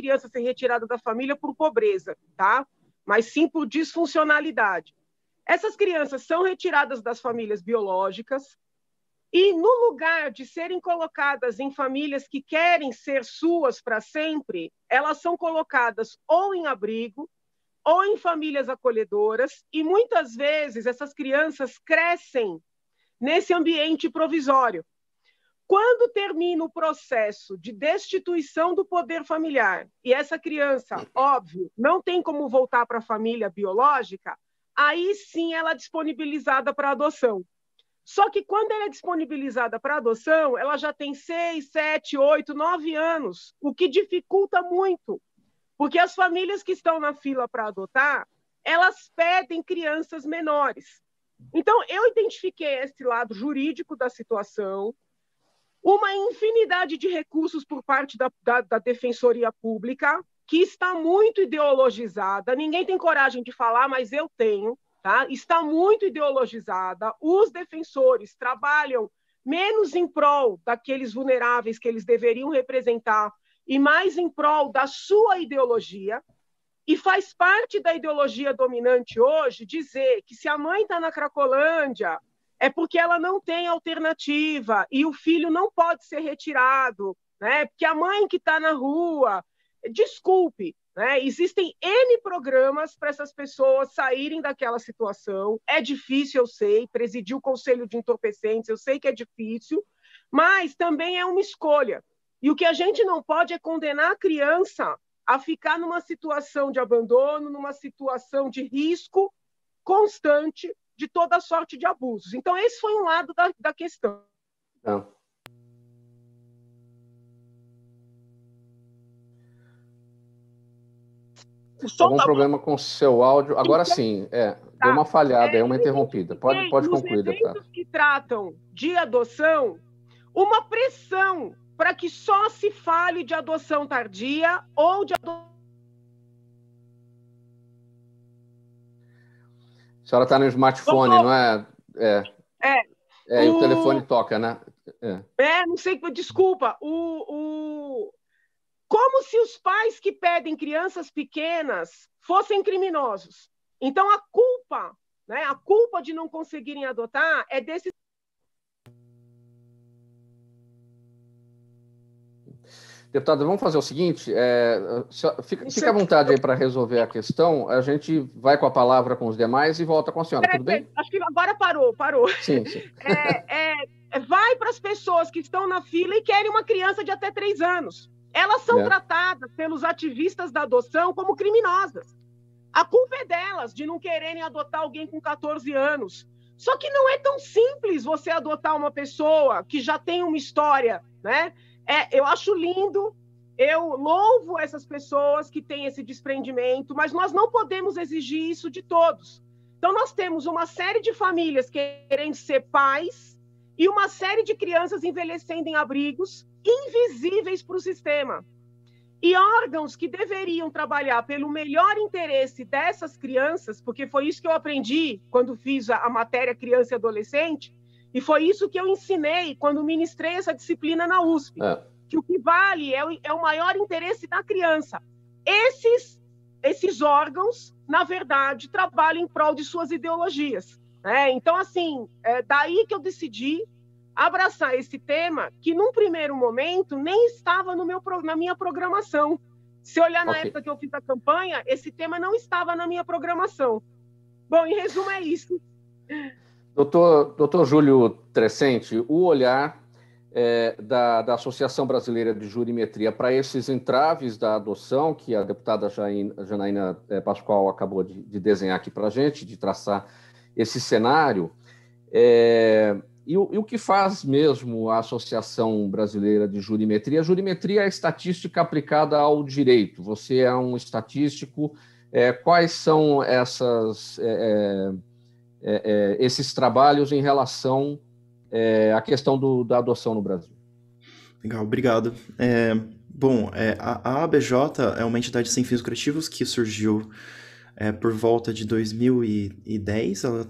criança ser retirada da família por pobreza, tá? Mas sim por disfuncionalidade. Essas crianças são retiradas das famílias biológicas e, no lugar de serem colocadas em famílias que querem ser suas para sempre, elas são colocadas ou em abrigo ou em famílias acolhedoras, e muitas vezes essas crianças crescem nesse ambiente provisório. Quando termina o processo de destituição do poder familiar e essa criança, óbvio, não tem como voltar para a família biológica, aí sim ela é disponibilizada para adoção. Só que quando ela é disponibilizada para adoção, ela já tem 6, 7, 8, 9 anos, o que dificulta muito, porque as famílias que estão na fila para adotar, elas pedem crianças menores. Então, eu identifiquei esse lado jurídico da situação, uma infinidade de recursos por parte da Defensoria Pública, que está muito ideologizada. Ninguém tem coragem de falar, mas eu tenho. Tá? Está muito ideologizada. Os defensores trabalham menos em prol daqueles vulneráveis que eles deveriam representar e mais em prol da sua ideologia. E faz parte da ideologia dominante hoje dizer que se a mãe está na Cracolândia é porque ela não tem alternativa e o filho não pode ser retirado, né? Porque a mãe que está na rua, desculpe, né? Existem N programas para essas pessoas saírem daquela situação. É difícil, eu sei, presidir o Conselho de Entorpecentes, eu sei que é difícil, mas também é uma escolha. E o que a gente não pode é condenar a criança a ficar numa situação de abandono, numa situação de risco constante de toda sorte de abusos. Então, esse foi um lado da questão. Não. Algum problema com o seu áudio? Agora sim, deu uma falhada, uma interrompida. Pode concluir, deputado. Nos eventos que tratam de adoção, uma pressão para que só se fale de adoção tardia ou de adoção. A senhora está no smartphone, não é? E o telefone toca, né? Não sei, desculpa. Como se os pais que pedem crianças pequenas fossem criminosos. Então, a culpa, né, a culpa de não conseguirem adotar é desses. Deputada, vamos fazer o seguinte, fica à vontade aí para resolver a questão, a gente vai com a palavra com os demais e volta com a senhora, tudo bem? Acho que agora parou. Sim. Vai para as pessoas que estão na fila e querem uma criança de até 3 anos. Elas são tratadas pelos ativistas da adoção como criminosas. A culpa é delas, de não quererem adotar alguém com 14 anos. Só que não é tão simples você adotar uma pessoa que já tem uma história, né? Eu acho lindo, eu louvo essas pessoas que têm esse desprendimento, mas nós não podemos exigir isso de todos. Então, nós temos uma série de famílias querendo ser pais e uma série de crianças envelhecendo em abrigos invisíveis para o sistema. E órgãos que deveriam trabalhar pelo melhor interesse dessas crianças, porque foi isso que eu aprendi quando fiz a matéria Criança e Adolescente, e foi isso que eu ensinei quando ministrei essa disciplina na USP, que o que vale é o maior interesse da criança. Esses órgãos, na verdade, trabalham em prol de suas ideologias. Né? Então, assim, daí que eu decidi abraçar esse tema, que num primeiro momento nem estava na minha programação. Se olhar na época que eu fiz a campanha, esse tema não estava na minha programação. Bom, em resumo, é isso. Doutor Júlio Trecenti, o olhar da Associação Brasileira de Jurimetria para esses entraves da adoção, que a deputada Janaína Pascoal acabou de desenhar aqui para a gente, de traçar esse cenário, e o que faz mesmo a Associação Brasileira de Jurimetria? A jurimetria é a estatística aplicada ao direito. Você é um estatístico. Quais são esses trabalhos em relação à questão da adoção no Brasil? Legal, obrigado. A ABJ é uma entidade sem fins lucrativos que surgiu por volta de 2010, ela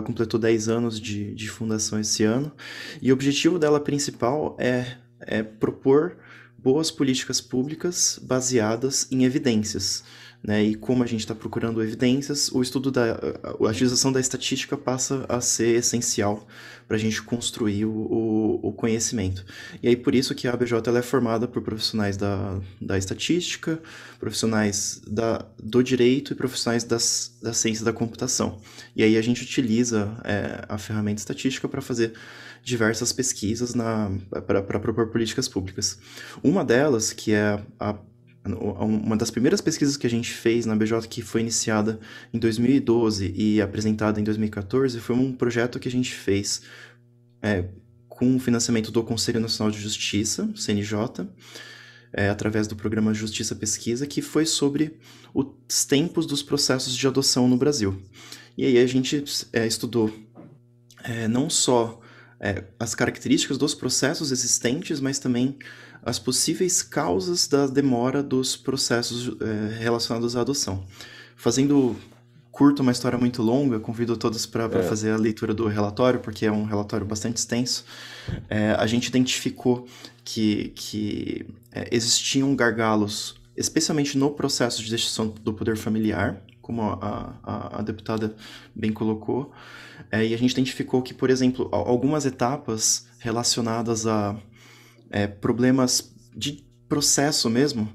completou 10 anos de fundação esse ano, e o objetivo dela principal é propor boas políticas públicas baseadas em evidências, né? E como a gente está procurando evidências, a utilização da estatística passa a ser essencial para a gente construir o conhecimento. E aí por isso que a ABJ ela é formada por profissionais da estatística, profissionais do direito e profissionais da ciência da computação. E aí a gente utiliza a ferramenta estatística para fazer diversas pesquisas para propor políticas públicas. Uma delas, que é uma das primeiras pesquisas que a gente fez na BJ, que foi iniciada em 2012 e apresentada em 2014, foi um projeto que a gente fez com o financiamento do Conselho Nacional de Justiça, CNJ, através do programa Justiça Pesquisa, que foi sobre os tempos dos processos de adoção no Brasil. E aí a gente estudou não só as características dos processos existentes, mas também as possíveis causas da demora dos processos relacionados à adoção. Fazendo curto uma história muito longa, convido todos para fazer a leitura do relatório, porque é um relatório bastante extenso. A gente identificou que existiam gargalos, especialmente no processo de destituição do poder familiar, como a deputada bem colocou, e a gente identificou que, por exemplo, algumas etapas relacionadas a problemas de processo mesmo,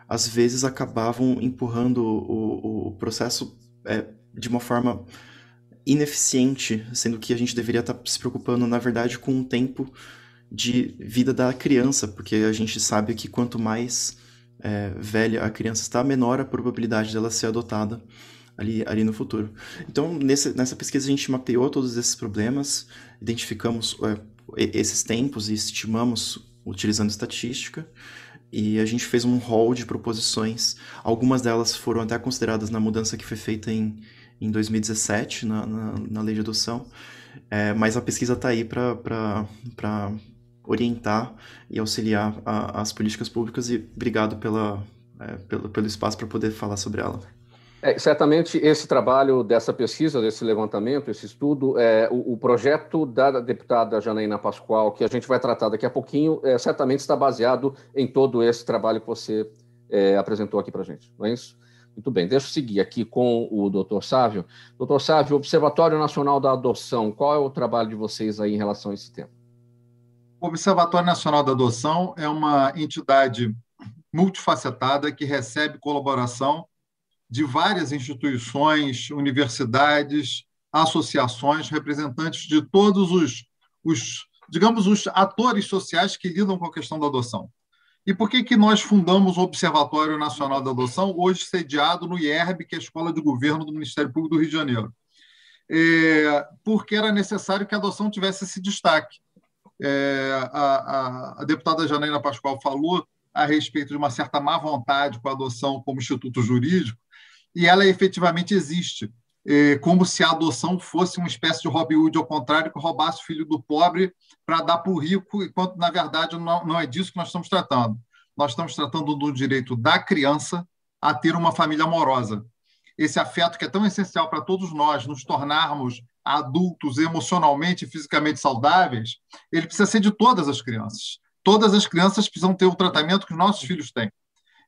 às vezes acabavam empurrando o processo de uma forma ineficiente, sendo que a gente deveria estar se preocupando, na verdade, com o tempo de vida da criança, porque a gente sabe que quanto mais velha a criança está, menor a probabilidade dela ser adotada ali no futuro. Então, nessa pesquisa, a gente mapeou todos esses problemas, identificamos esses tempos e estimamos utilizando estatística, e a gente fez um rol de proposições. Algumas delas foram até consideradas na mudança que foi feita em 2017, na lei de adoção, mas a pesquisa está aí para orientar e auxiliar as políticas públicas, e obrigado pelo espaço para poder falar sobre ela. Certamente esse trabalho dessa pesquisa, desse levantamento, esse estudo, o projeto da deputada Janaína Pascoal, que a gente vai tratar daqui a pouquinho, certamente está baseado em todo esse trabalho que você apresentou aqui para a gente, não é isso? Muito bem, deixa eu seguir aqui com o doutor Sávio. Doutor Sávio, Observatório Nacional da Adoção, qual é o trabalho de vocês aí em relação a esse tema? O Observatório Nacional da Adoção é uma entidade multifacetada que recebe colaboração de várias instituições, universidades, associações, representantes de todos os atores sociais que lidam com a questão da adoção. E por que nós fundamos o Observatório Nacional da Adoção, hoje sediado no IERB, que é a Escola de Governo do Ministério Público do Rio de Janeiro? Porque era necessário que a adoção tivesse esse destaque. A deputada Janaína Pascoal falou a respeito de uma certa má vontade com a adoção como instituto jurídico, e ela efetivamente existe, como se a adoção fosse uma espécie de Robin Hood, ao contrário, que roubasse o filho do pobre para dar para o rico, enquanto, na verdade, não é disso que nós estamos tratando. Nós estamos tratando do direito da criança a ter uma família amorosa. Esse afeto que é tão essencial para todos nós nos tornarmos adultos emocionalmente e fisicamente saudáveis, ele precisa ser de todas as crianças. Todas as crianças precisam ter o tratamento que os nossos filhos têm.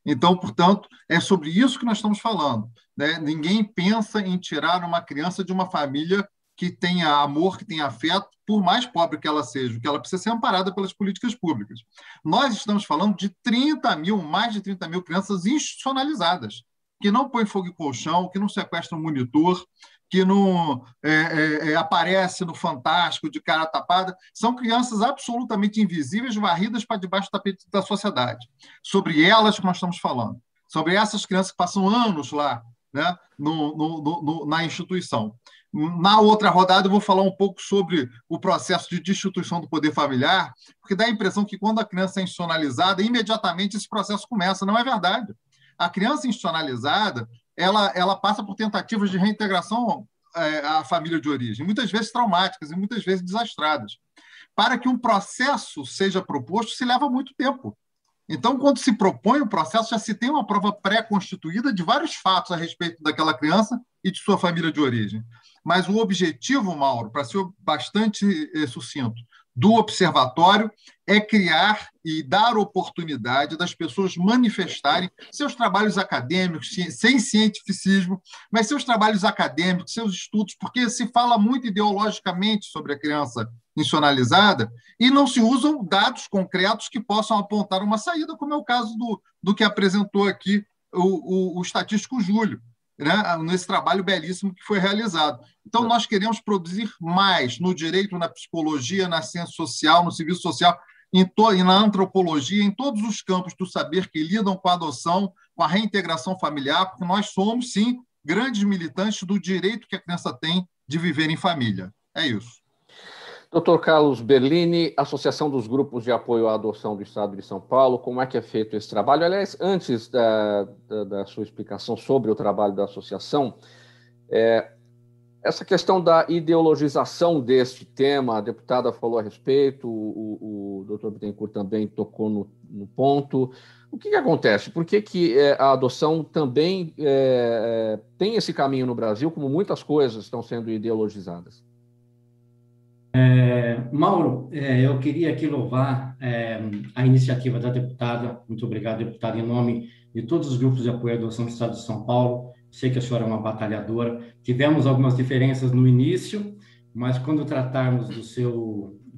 Então, portanto, é sobre isso que nós estamos falando, né? Ninguém pensa em tirar uma criança de uma família que tenha amor, que tenha afeto, por mais pobre que ela seja, que ela precisa ser amparada pelas políticas públicas. Nós estamos falando de mais de 30 mil crianças institucionalizadas, que não põem fogo em colchão, que não sequestram monitor, que não aparece no Fantástico de cara tapada. São crianças absolutamente invisíveis, varridas para debaixo do tapete da sociedade. Sobre elas que nós estamos falando. Sobre essas crianças que passam anos lá, né, na instituição. Na outra rodada, eu vou falar um pouco sobre o processo de destituição do poder familiar, porque dá a impressão que quando a criança é institucionalizada, imediatamente esse processo começa. Não é verdade. A criança institucionalizada, ela passa por tentativas de reintegração à família de origem, muitas vezes traumáticas e muitas vezes desastradas. Para que um processo seja proposto, se leva muito tempo. Então, quando se propõe o processo, já se tem uma prova pré-constituída de vários fatos a respeito daquela criança e de sua família de origem. Mas o objetivo, Mauro, para ser bastante sucinto, do observatório é criar e dar oportunidade das pessoas manifestarem seus trabalhos acadêmicos, sem cientificismo, mas seus trabalhos acadêmicos, seus estudos, porque se fala muito ideologicamente sobre a criança institucionalizada e não se usam dados concretos que possam apontar uma saída, como é o caso do que apresentou aqui o estatístico Júlio, né, nesse trabalho belíssimo que foi realizado. Então, nós queremos produzir mais no direito, na psicologia, na ciência social, no serviço social, e na antropologia, em todos os campos do saber que lidam com a adoção, com a reintegração familiar, porque nós somos, sim, grandes militantes do direito que a criança tem de viver em família. É isso. Dr. Carlos Berlini, Associação dos Grupos de Apoio à Adoção do Estado de São Paulo, como é que é feito esse trabalho? Aliás, antes da sua explicação sobre o trabalho da associação, essa questão da ideologização deste tema, a deputada falou a respeito, o doutor Bittencourt também tocou no ponto. O que acontece? Por que a adoção também tem esse caminho no Brasil, como muitas coisas estão sendo ideologizadas? Mauro, eu queria aqui louvar a iniciativa da deputada. Muito obrigado, deputada, em nome de todos os grupos de apoio à adoção do Estado de São Paulo. Sei que a senhora é uma batalhadora. Tivemos algumas diferenças no início, mas quando tratarmos do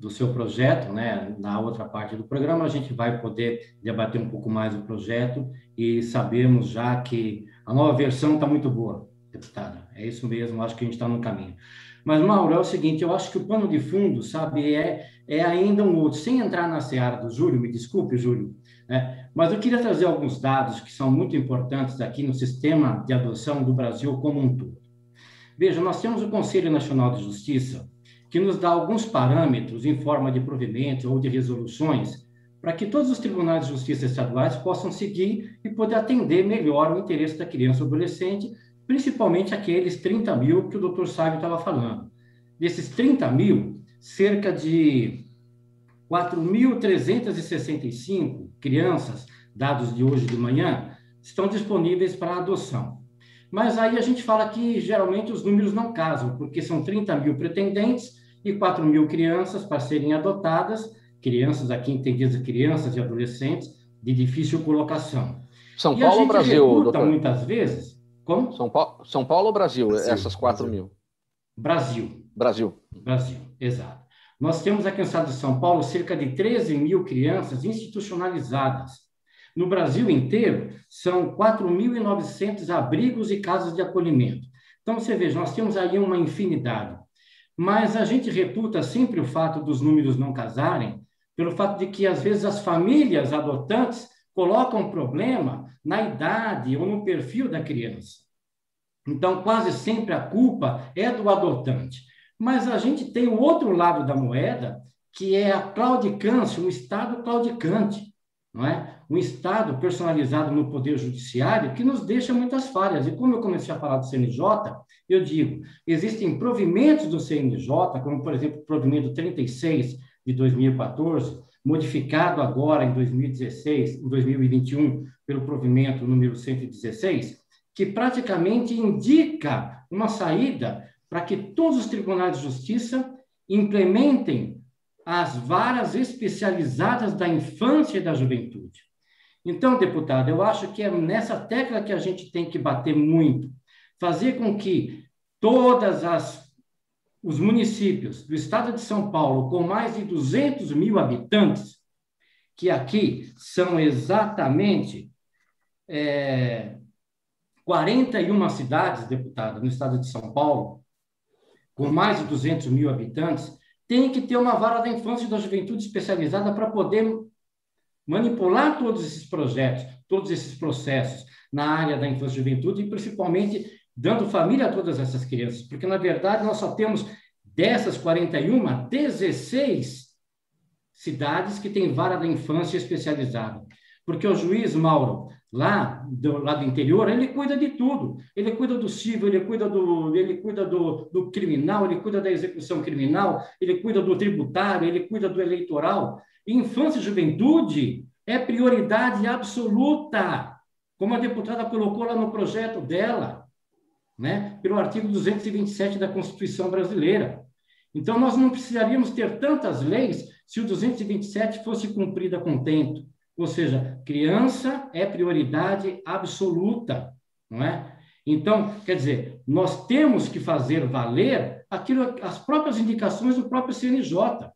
seu projeto, né, na outra parte do programa, a gente vai poder debater um pouco mais o projeto e sabemos já que a nova versão está muito boa, deputada. É isso mesmo, acho que a gente está no caminho. Mas, Mauro, é o seguinte, eu acho que o pano de fundo, sabe, é ainda um outro. Sem entrar na seara do Júlio, me desculpe, Júlio, né? Mas eu queria trazer alguns dados que são muito importantes aqui no sistema de adoção do Brasil como um todo. Veja, nós temos o Conselho Nacional de Justiça, que nos dá alguns parâmetros em forma de provimentos ou de resoluções para que todos os tribunais de justiça estaduais possam seguir e poder atender melhor o interesse da criança ou adolescente, principalmente aqueles 30 mil que o doutor Sábio estava falando. Desses 30 mil, cerca de 4.365 crianças, dados de hoje de manhã, estão disponíveis para adoção. Mas aí a gente fala que geralmente os números não casam, porque são 30 mil pretendentes e 4 mil crianças para serem adotadas, crianças aqui entendidas, crianças e adolescentes de difícil colocação. São Paulo ou Brasil, doutor? Muitas vezes... Como? São Paulo ou Brasil, essas 4 mil? Brasil, exato. Nós temos aqui no estado de São Paulo cerca de 13 mil crianças institucionalizadas. No Brasil inteiro, são 4.900 abrigos e casas de acolhimento. Então, você veja, nós temos aí uma infinidade. Mas a gente reputa sempre o fato dos números não casarem, pelo fato de que, às vezes, as famílias adotantes colocam problema na idade ou no perfil da criança. Então, quase sempre a culpa é do adotante. Mas a gente tem o outro lado da moeda, que é a claudicância, um Estado claudicante, não é? Um Estado personalizado no Poder Judiciário que nos deixa muitas falhas. E como eu comecei a falar do CNJ, eu digo, existem provimentos do CNJ, como, por exemplo, o provimento 36 de 2014, modificado agora em 2016, em 2021, pelo provimento número 116, que praticamente indica uma saída para que todos os tribunais de justiça implementem as varas especializadas da infância e da juventude. Então, deputado, eu acho que é nessa tecla que a gente tem que bater muito, fazer com que os municípios do estado de São Paulo, com mais de 200 mil habitantes, que aqui são exatamente 41 cidades, deputada, no estado de São Paulo, com mais de 200 mil habitantes, tem que ter uma vara da infância e da juventude especializada para poder manipular todos esses projetos, todos esses processos na área da infância e juventude e, principalmente, dando família a todas essas crianças, porque, na verdade, nós só temos dessas 41, 16 cidades que têm vara da infância especializada. Porque o juiz, Mauro, lá do interior, ele cuida de tudo. Ele cuida do civil, ele cuida do criminal, ele cuida da execução criminal, ele cuida do tributário, ele cuida do eleitoral. E infância e juventude é prioridade absoluta, como a deputada colocou lá no projeto dela, né? Pelo artigo 227 da Constituição brasileira. Então, nós não precisaríamos ter tantas leis se o 227 fosse cumprido a contento. Ou seja, criança é prioridade absoluta, não é? Então, quer dizer, nós temos que fazer valer as próprias indicações do próprio CNJ.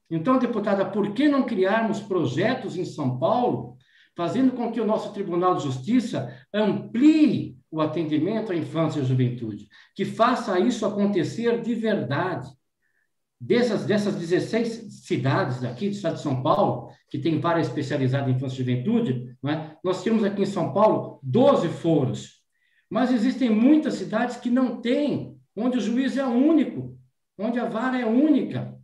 Então, deputada, por que não criarmos projetos em São Paulo, fazendo com que o nosso Tribunal de Justiça amplie o atendimento à infância e à juventude, que faça isso acontecer de verdade? Dessas 16 cidades aqui do estado de São Paulo, que tem vara especializada em infância e juventude, não é? Nós temos aqui em São Paulo 12 foros, mas existem muitas cidades que não têm, onde o juiz é único, onde a vara é única.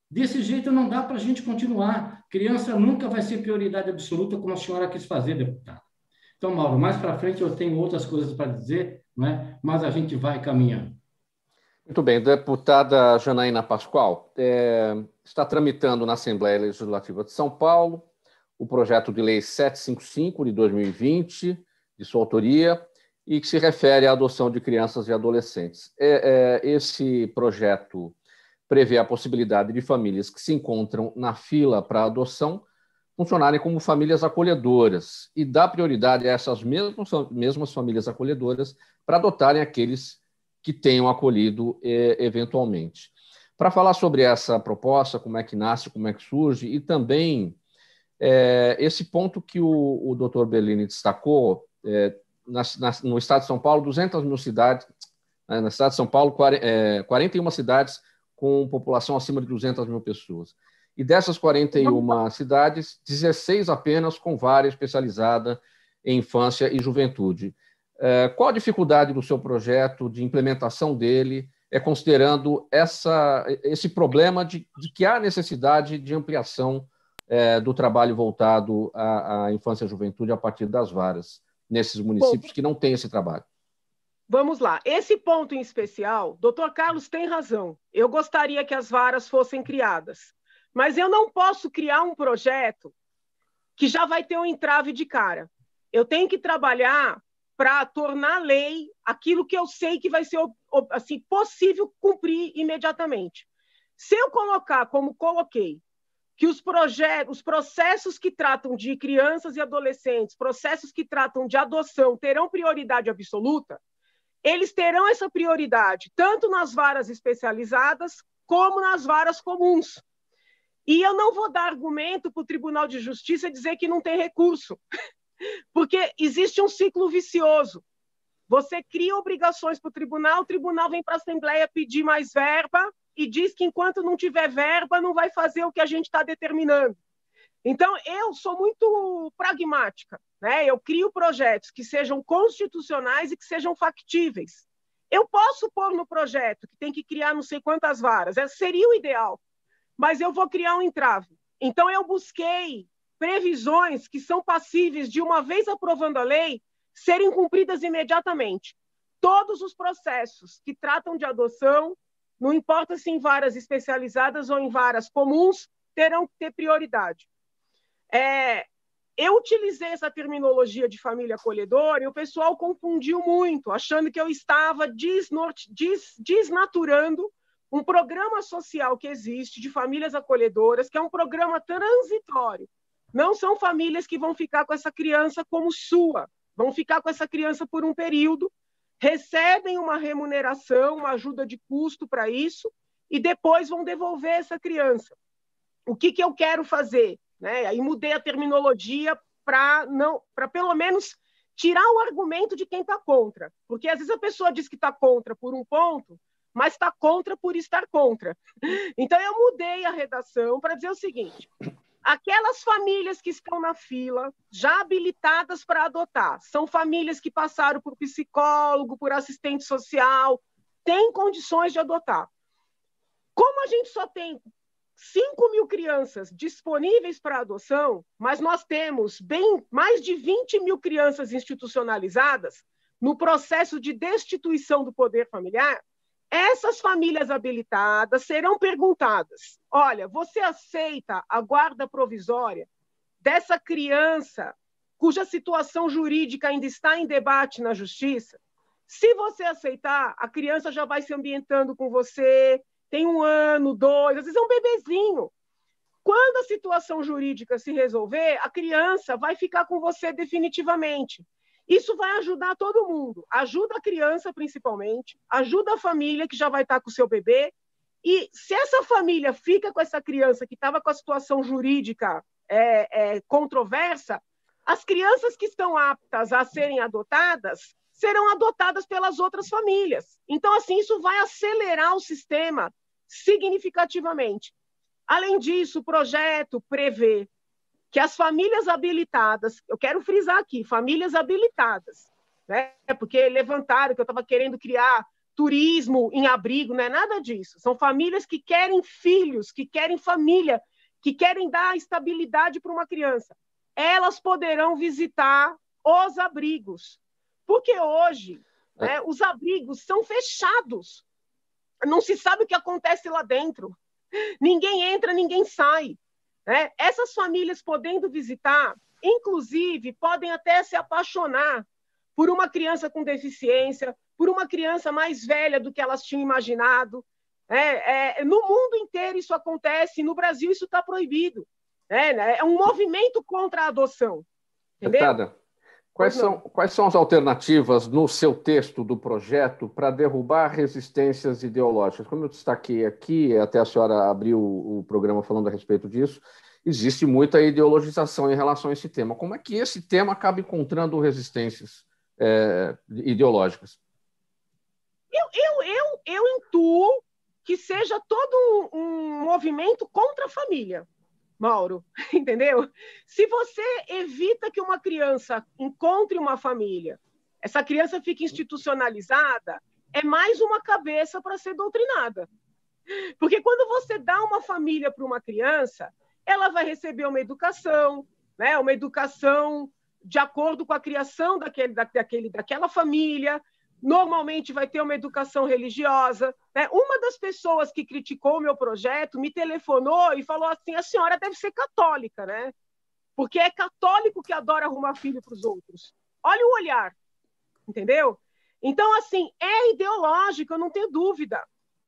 Desse jeito não dá para a gente continuar. Criança nunca vai ser prioridade absoluta, como a senhora quis fazer, deputada. Então, Mauro, mais para frente eu tenho outras coisas para dizer, não é? Mas a gente vai caminhando. Muito bem. Deputada Janaína Pascoal, está tramitando na Assembleia Legislativa de São Paulo o projeto de lei 755 de 2020, de sua autoria, e que se refere à adoção de crianças e adolescentes. Esse projeto prevê a possibilidade de famílias que se encontram na fila para adoção funcionarem como famílias acolhedoras e dá prioridade a essas mesmas famílias acolhedoras para adotarem aqueles que tenham acolhido eventualmente. Para falar sobre essa proposta, como é que nasce, como é que surge, e também esse ponto que o doutor Bellini destacou, no estado de São Paulo, 200 mil cidades, no estado de São Paulo, 41 cidades com população acima de 200 mil pessoas. E dessas 41 cidades, 16 apenas com vara especializada em infância e juventude. Qual a dificuldade do seu projeto, de implementação dele, considerando esse problema de que há necessidade de ampliação do trabalho voltado à infância e juventude a partir das varas, nesses municípios que não têm esse trabalho? Vamos lá. Esse ponto em especial, doutor Carlos tem razão. Eu gostaria que as varas fossem criadas, mas eu não posso criar um projeto que já vai ter um entrave de cara. Eu tenho que trabalhar para tornar lei aquilo que eu sei que vai ser assim, possível cumprir imediatamente. Se eu colocar, como coloquei, que os processos que tratam de crianças e adolescentes, processos que tratam de adoção, terão prioridade absoluta, eles terão essa prioridade tanto nas varas especializadas como nas varas comuns. E eu não vou dar argumento para o Tribunal de Justiça dizer que não tem recurso, porque existe um ciclo vicioso. Você cria obrigações para o tribunal vem para a Assembleia pedir mais verba e diz que enquanto não tiver verba não vai fazer o que a gente está determinando. Então, eu sou muito pragmática, né? Eu crio projetos que sejam constitucionais e que sejam factíveis. Eu posso pôr no projeto que tem que criar não sei quantas varas, seria o ideal, mas eu vou criar um entrave. Então, eu busquei previsões que são passíveis de, uma vez aprovando a lei, serem cumpridas imediatamente. Todos os processos que tratam de adoção, não importa se em varas especializadas ou em varas comuns, terão que ter prioridade. Eu utilizei essa terminologia de família acolhedora e o pessoal confundiu muito, achando que eu estava desnaturando um programa social que existe de famílias acolhedoras, que é um programa transitório. Não são famílias que vão ficar com essa criança como sua, vão ficar com essa criança por um período, recebem uma remuneração, uma ajuda de custo para isso, e depois vão devolver essa criança. O que eu quero fazer? Né? Aí mudei a terminologia para pelo menos tirar o argumento de quem está contra, porque às vezes a pessoa diz que está contra por um ponto, mas está contra por estar contra. Então eu mudei a redação para dizer o seguinte: aquelas famílias que estão na fila, já habilitadas para adotar, são famílias que passaram por psicólogo, por assistente social, têm condições de adotar. Como a gente só tem 5 mil crianças disponíveis para adoção, mas nós temos mais de 20 mil crianças institucionalizadas no processo de destituição do poder familiar, essas famílias habilitadas serão perguntadas: olha, você aceita a guarda provisória dessa criança cuja situação jurídica ainda está em debate na justiça? Se você aceitar, a criança já vai se ambientando com você, tem 1 ano, 2, às vezes é um bebezinho. Quando a situação jurídica se resolver, a criança vai ficar com você definitivamente. Isso vai ajudar todo mundo. Ajuda a criança, principalmente, ajuda a família que já vai estar com o seu bebê. E se essa família fica com essa criança que estava com a situação jurídica controversa, as crianças que estão aptas a serem adotadas serão adotadas pelas outras famílias. Então, assim, isso vai acelerar o sistema significativamente. Além disso, o projeto prevê que as famílias habilitadas, eu quero frisar aqui, famílias habilitadas, né? Porque levantaram que eu estava querendo criar turismo em abrigo, não é nada disso. São famílias que querem filhos, que querem família, que querem dar estabilidade para uma criança. Elas poderão visitar os abrigos, porque hoje os abrigos são fechados. Não se sabe o que acontece lá dentro. Ninguém entra, ninguém sai. Essas famílias podendo visitar, inclusive, podem até se apaixonar por uma criança com deficiência, por uma criança mais velha do que elas tinham imaginado. No mundo inteiro isso acontece, no Brasil isso está proibido. É um movimento contra a adoção. Entendeu? Deputada, quais são as alternativas no seu texto do projeto para derrubar resistências ideológicas? Como eu destaquei aqui, até a senhora abriu o programa falando a respeito disso, existe muita ideologização em relação a esse tema. Como é que esse tema acaba encontrando resistências ideológicas? Eu intuo que seja todo um movimento contra a família, Mauro, entendeu? Se você evita que uma criança encontre uma família, essa criança fica institucionalizada, é mais uma cabeça para ser doutrinada. Porque quando você dá uma família para uma criança, ela vai receber uma educação de acordo com a criação daquela família, normalmente vai ter uma educação religiosa. Uma das pessoas que criticou o meu projeto me telefonou e falou assim, a senhora deve ser católica, né? Porque é católico que adora arrumar filho para os outros. Olha o olhar, entendeu? Então, assim, é ideológico, eu não tenho dúvida.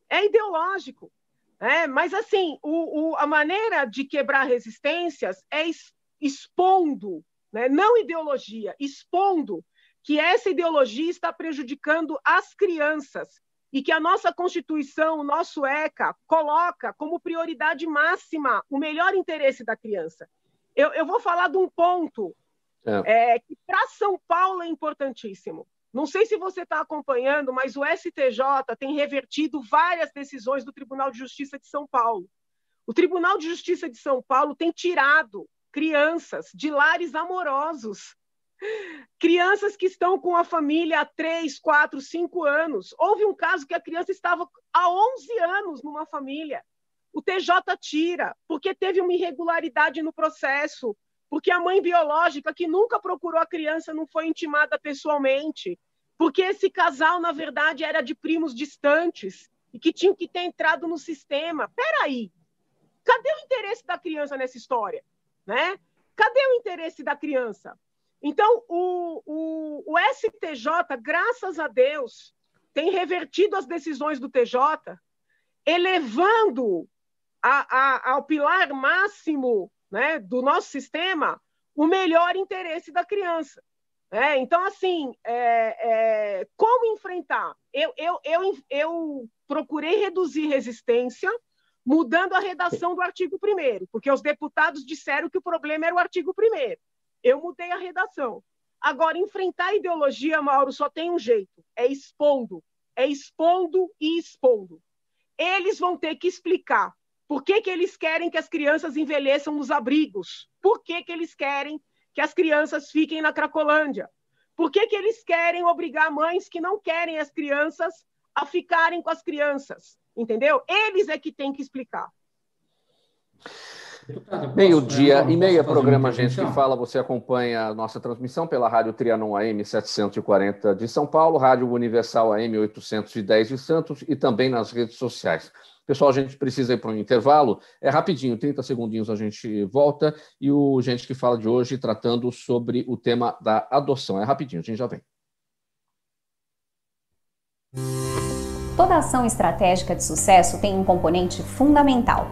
É ideológico. Mas, assim, a maneira de quebrar resistências é expondo, né? Não ideologia, expondo que essa ideologia está prejudicando as crianças e que a nossa Constituição, o nosso ECA, coloca como prioridade máxima o melhor interesse da criança. Eu vou falar de um ponto que para São Paulo é importantíssimo. Não sei se você está acompanhando, mas o STJ tem revertido várias decisões do Tribunal de Justiça de São Paulo. O Tribunal de Justiça de São Paulo tem tirado crianças de lares amorosos, crianças que estão com a família há 3, 4, 5 anos. Houve um caso que a criança estava há 11 anos numa família. O TJ tira, porque teve uma irregularidade no processo, porque a mãe biológica, que nunca procurou a criança, não foi intimada pessoalmente, porque esse casal, na verdade, era de primos distantes e que tinham que ter entrado no sistema. Peraí, cadê o interesse da criança nessa história? Né? Cadê o interesse da criança? Então, o STJ, graças a Deus, tem revertido as decisões do TJ, elevando ao pilar máximo, né, do nosso sistema o melhor interesse da criança. Então, assim, como enfrentar? Eu procurei reduzir resistência mudando a redação do artigo 1º, porque os deputados disseram que o problema era o artigo 1º. Eu mudei a redação. Agora, enfrentar a ideologia, Mauro, só tem um jeito, é expondo e expondo. Eles vão ter que explicar por que eles querem que as crianças envelheçam nos abrigos, por que eles querem que as crianças fiquem na Cracolândia, por que eles querem obrigar mães que não querem as crianças a ficarem com as crianças, entendeu? Eles é que têm que explicar. 12:30, programa Gente que Fala. Você acompanha a nossa transmissão pela Rádio Trianon AM 740 de São Paulo, Rádio Universal AM 810 de Santos e também nas redes sociais. Pessoal, a gente precisa ir para um intervalo. É rapidinho, 30 segundinhos a gente volta. E o Gente que Fala de hoje tratando sobre o tema da adoção. É rapidinho, a gente já vem. Toda ação estratégica de sucesso tem um componente fundamental: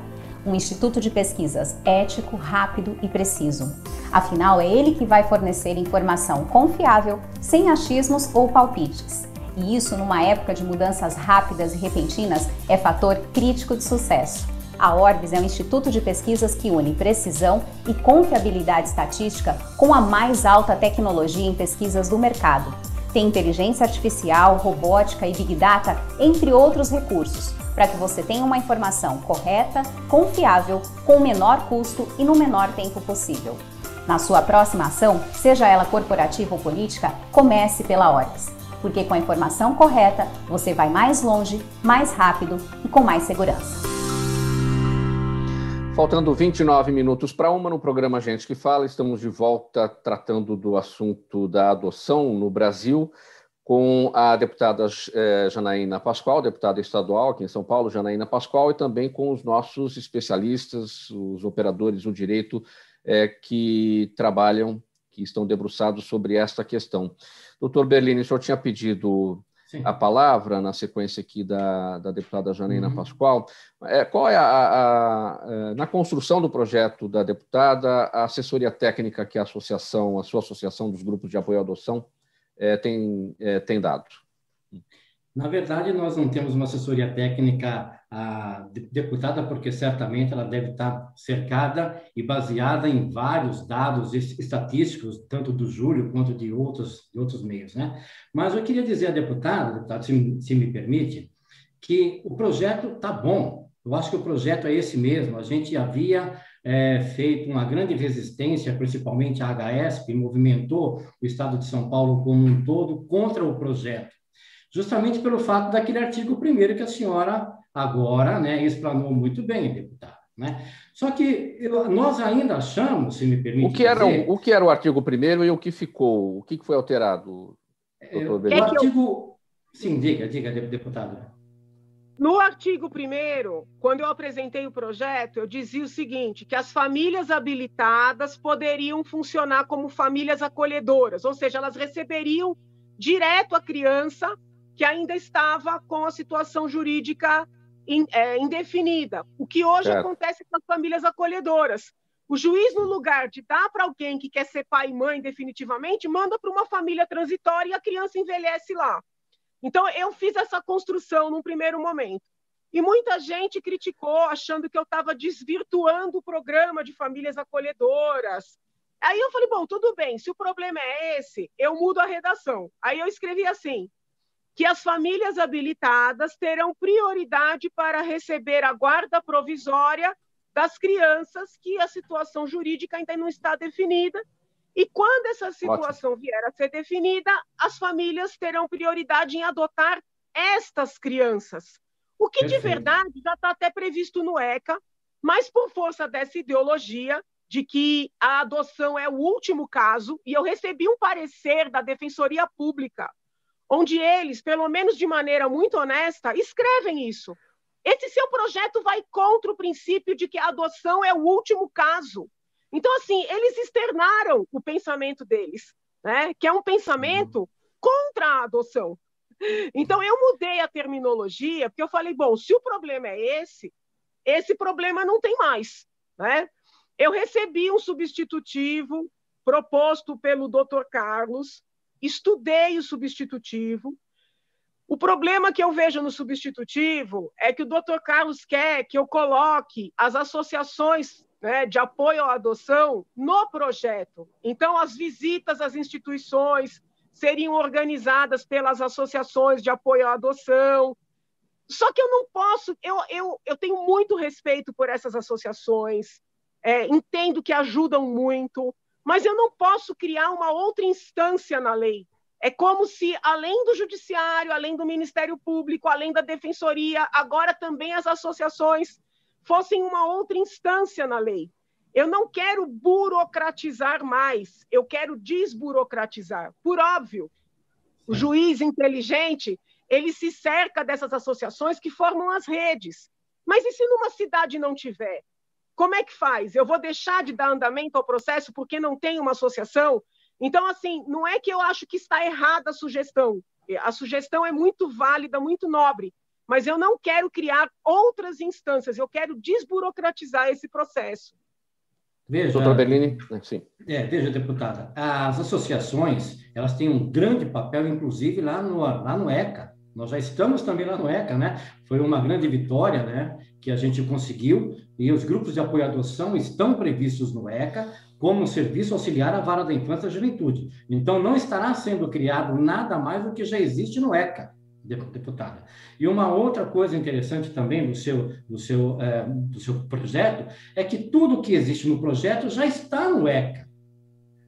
um instituto de pesquisas ético, rápido e preciso. Afinal, é ele que vai fornecer informação confiável, sem achismos ou palpites. E isso, numa época de mudanças rápidas e repentinas, é fator crítico de sucesso. A Orbis é um instituto de pesquisas que une precisão e confiabilidade estatística com a mais alta tecnologia em pesquisas do mercado. Tem inteligência artificial, robótica e Big Data, entre outros recursos, para que você tenha uma informação correta, confiável, com o menor custo e no menor tempo possível. Na sua próxima ação, seja ela corporativa ou política, comece pela Orbis, porque com a informação correta, você vai mais longe, mais rápido e com mais segurança. Faltando 29 minutos para 1 no programa Gente que Fala, estamos de volta tratando do assunto da adoção no Brasil com a deputada Janaína Pascoal, deputada estadual aqui em São Paulo, Janaína Pascoal, e também com os nossos especialistas, os operadores do direito que trabalham, que estão debruçados sobre esta questão. Doutor Berlini, o senhor tinha pedido a palavra na sequência aqui da deputada Janaína Pascoal. Qual é na construção do projeto da deputada, a assessoria técnica que a sua associação dos grupos de apoio à adoção tem dado? Na verdade, nós não temos uma assessoria técnica deputada, porque certamente ela deve estar cercada e baseada em vários dados estatísticos, tanto do Júlio quanto de outros meios, né? Mas eu queria dizer à deputada, se me permite, que o projeto está bom. Eu acho que o projeto é esse mesmo. A gente havia feito uma grande resistência, principalmente a HESP, movimentou o Estado de São Paulo como um todo contra o projeto, justamente pelo fato daquele artigo 1º que a senhora agora, né, explanou muito bem, deputada, né? Só que nós ainda achamos, se me permite o que era o artigo 1º e o que ficou? O que foi alterado, doutor Berlini? O artigo... Sim, diga, deputada. No artigo 1º, quando eu apresentei o projeto, eu dizia o seguinte, que as famílias habilitadas poderiam funcionar como famílias acolhedoras, ou seja, elas receberiam direto a criança que ainda estava com a situação jurídica indefinida, o que hoje acontece com as famílias acolhedoras. O juiz, no lugar de dar para alguém que quer ser pai e mãe definitivamente, manda para uma família transitória e a criança envelhece lá. Então, eu fiz essa construção num primeiro momento. E muita gente criticou, achando que eu estava desvirtuando o programa de famílias acolhedoras. Aí eu falei, bom, tudo bem, se o problema é esse, eu mudo a redação. Aí eu escrevi assim, que as famílias habilitadas terão prioridade para receber a guarda provisória das crianças que a situação jurídica ainda não está definida. E quando essa situação vier a ser definida, as famílias terão prioridade em adotar estas crianças. O que, de verdade, já está até previsto no ECA, mas por força dessa ideologia de que a adoção é o último caso, e eu recebi um parecer da Defensoria Pública, onde eles, pelo menos de maneira muito honesta, escrevem isso. Esse seu projeto vai contra o princípio de que a adoção é o último caso. Então, assim, eles externaram o pensamento deles, né? Que é um pensamento contra a adoção. Então, eu mudei a terminologia, porque eu falei, bom, se o problema é esse problema não tem mais, né? Eu recebi um substitutivo proposto pelo Dr. Carlos, estudei o substitutivo. O problema que eu vejo no substitutivo é que o Dr. Carlos quer que eu coloque as associações, né, de apoio à adoção no projeto. Então, as visitas às instituições seriam organizadas pelas associações de apoio à adoção. Só que eu não posso, eu tenho muito respeito por essas associações, entendo que ajudam muito, mas eu não posso criar uma outra instância na lei. É como se, além do Judiciário, além do Ministério Público, além da Defensoria, agora também as associações fossem uma outra instância na lei. Eu não quero burocratizar mais, eu quero desburocratizar. Por óbvio, o juiz inteligente, ele se cerca dessas associações que formam as redes. Mas e se numa cidade não tiver? Como é que faz? Eu vou deixar de dar andamento ao processo porque não tem uma associação? Então, assim, não é que eu acho que está errada a sugestão. A sugestão é muito válida, muito nobre. mas eu não quero criar outras instâncias, eu quero desburocratizar esse processo. Veja, doutor Bernini, sim. Veja, deputada, as associações, elas têm um grande papel, inclusive, lá no ECA. Nós já estamos também lá no ECA, né? Foi uma grande vitória, né, que a gente conseguiu, e os grupos de apoio à adoção estão previstos no ECA como um serviço auxiliar à vara da infância e juventude. Então, não estará sendo criado nada mais do que já existe no ECA, deputada. E uma outra coisa interessante também do seu projeto é que tudo que existe no projeto já está no ECA.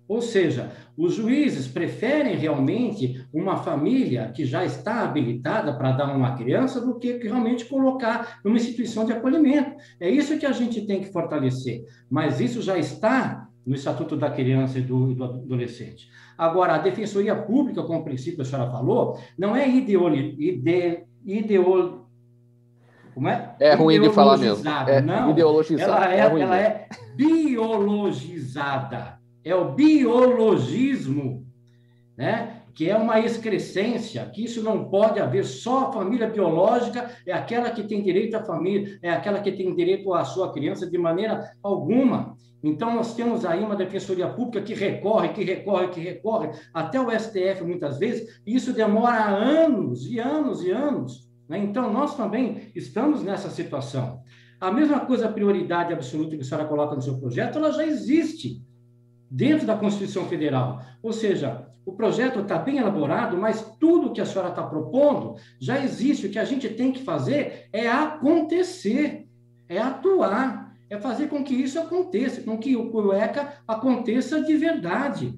Ou seja, os juízes preferem realmente uma família que já está habilitada para dar uma criança do que realmente colocar numa instituição de acolhimento. É isso que a gente tem que fortalecer. Mas isso já está no Estatuto da Criança e do Adolescente. Agora, a Defensoria Pública, como princípio a senhora falou, não é como é? É ruim de falar mesmo. Não, ideologizada. Ela é biologizada. É o biologismo, né? Que é uma excrescência, que isso não pode haver só a família biológica, é aquela que tem direito à família, é aquela que tem direito à sua criança de maneira alguma. Então, nós temos aí uma defensoria pública que recorre até o STF muitas vezes, e isso demora anos e anos e anos, né? Então, nós também estamos nessa situação. A mesma coisa, a prioridade absoluta que a senhora coloca no seu projeto, ela já existe dentro da Constituição Federal. Ou seja, o projeto está bem elaborado, mas tudo que a senhora está propondo já existe. O que a gente tem que fazer é acontecer, é atuar, é fazer com que isso aconteça, com que o ECA aconteça de verdade.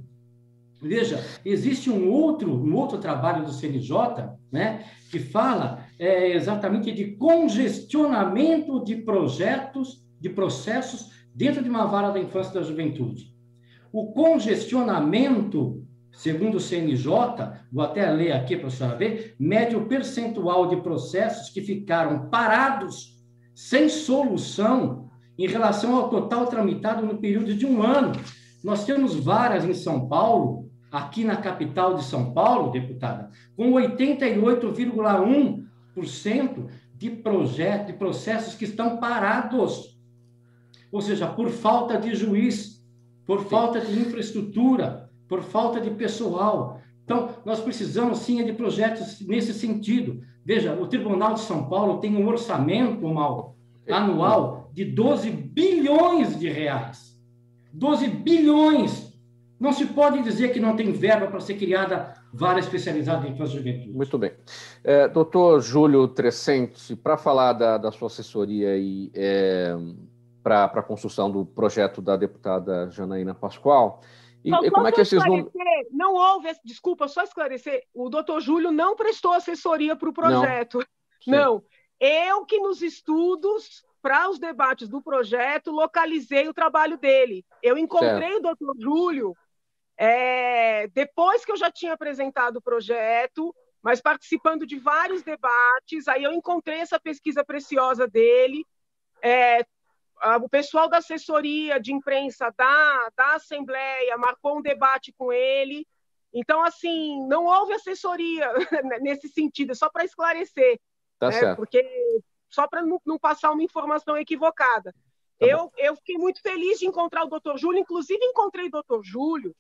Veja, existe um outro trabalho do CNJ, né, que fala exatamente de congestionamento de processos dentro de uma vara da infância e da juventude. O congestionamento, segundo o CNJ, vou até ler aqui para a senhora ver, mede o percentual de processos que ficaram parados, sem solução, em relação ao total tramitado no período de 1 ano. Nós temos varas em São Paulo, aqui na capital de São Paulo, deputada, com 88,1% de processos que estão parados. Ou seja, por falta de juiz, por falta de infraestrutura, por falta de pessoal. Então, nós precisamos, sim, de projetos nesse sentido. Veja, o Tribunal de São Paulo tem um orçamento anual de 12 bilhões de reais. 12 bilhões! Não se pode dizer que não tem verba para ser criada vara especializada em infância e juventude. Muito bem. Doutor Júlio Trecente, para falar da sua assessoria e para a construção do projeto da deputada Janaína Pascoal, e como é que esses números... Não houve, desculpa, só esclarecer, o doutor Júlio não prestou assessoria para o projeto. Não. Eu que nos estudos para os debates do projeto localizei o trabalho dele. Eu encontrei o doutor Júlio depois que eu já tinha apresentado o projeto, mas participando de vários debates, aí eu encontrei essa pesquisa preciosa dele. O pessoal da assessoria de imprensa da Assembleia marcou um debate com ele. Então, assim, não houve assessoria nesse sentido, só para esclarecer. Tá certo. Porque, só para não passar uma informação equivocada. Tá eu fiquei muito feliz de encontrar o doutor Júlio, inclusive encontrei o doutor Júlio,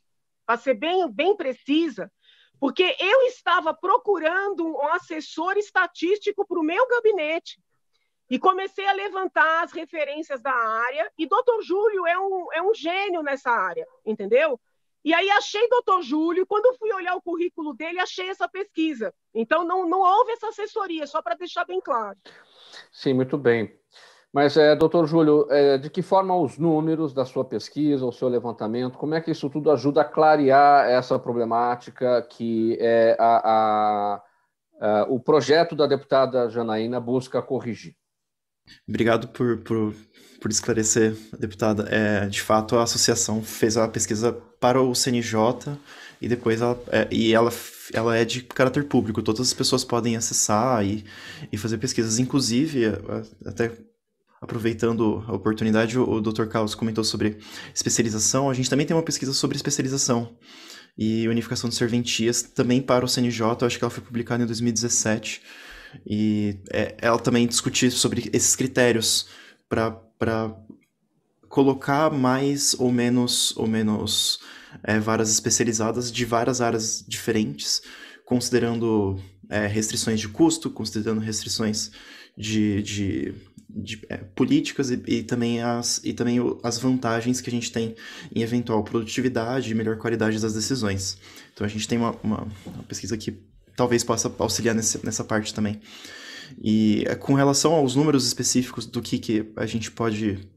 para ser bem precisa, porque eu estava procurando um assessor estatístico para o meu gabinete. E comecei a levantar as referências da área, e doutor Júlio é um gênio nessa área, entendeu? E aí achei doutor Júlio, quando eu fui olhar o currículo dele, achei essa pesquisa. Então, não houve essa assessoria, só para deixar bem claro. Sim, muito bem. Mas, doutor Júlio, de que forma os números da sua pesquisa, o seu levantamento, como é que isso tudo ajuda a clarear essa problemática que o projeto da deputada Janaína busca corrigir? Obrigado por esclarecer, deputada. De fato, a associação fez a pesquisa para o CNJ e depois ela é de caráter público. Todas as pessoas podem acessar e fazer pesquisas. Inclusive, até aproveitando a oportunidade, o Dr. Carlos comentou sobre especialização. A gente também tem uma pesquisa sobre especialização e unificação de serventias, também para o CNJ. Eu acho que ela foi publicada em 2017. E ela também discutir sobre esses critérios para colocar mais ou menos varas especializadas de várias áreas diferentes, considerando restrições de custo, considerando restrições de políticas e também as vantagens que a gente tem em eventual produtividade e melhor qualidade das decisões. Então a gente tem uma pesquisa que talvez possa auxiliar nessa parte também. E com relação aos números específicos do que a gente pode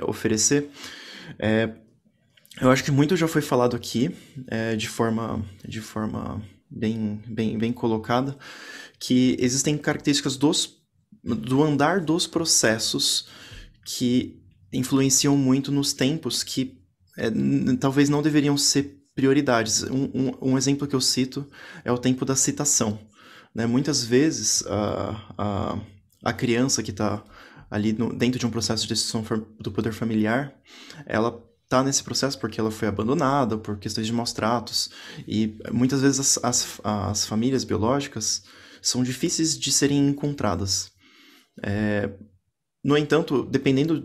oferecer, eu acho que muito já foi falado aqui, de forma bem colocada, que existem características do andar dos processos que influenciam muito nos tempos que talvez não deveriam ser prioridades. Um exemplo que eu cito é o tempo da citação, né? Muitas vezes a criança que está ali dentro de um processo de decisão do poder familiar, ela está nesse processo porque ela foi abandonada por questões de maus tratos, e muitas vezes as famílias biológicas são difíceis de serem encontradas. No entanto, dependendo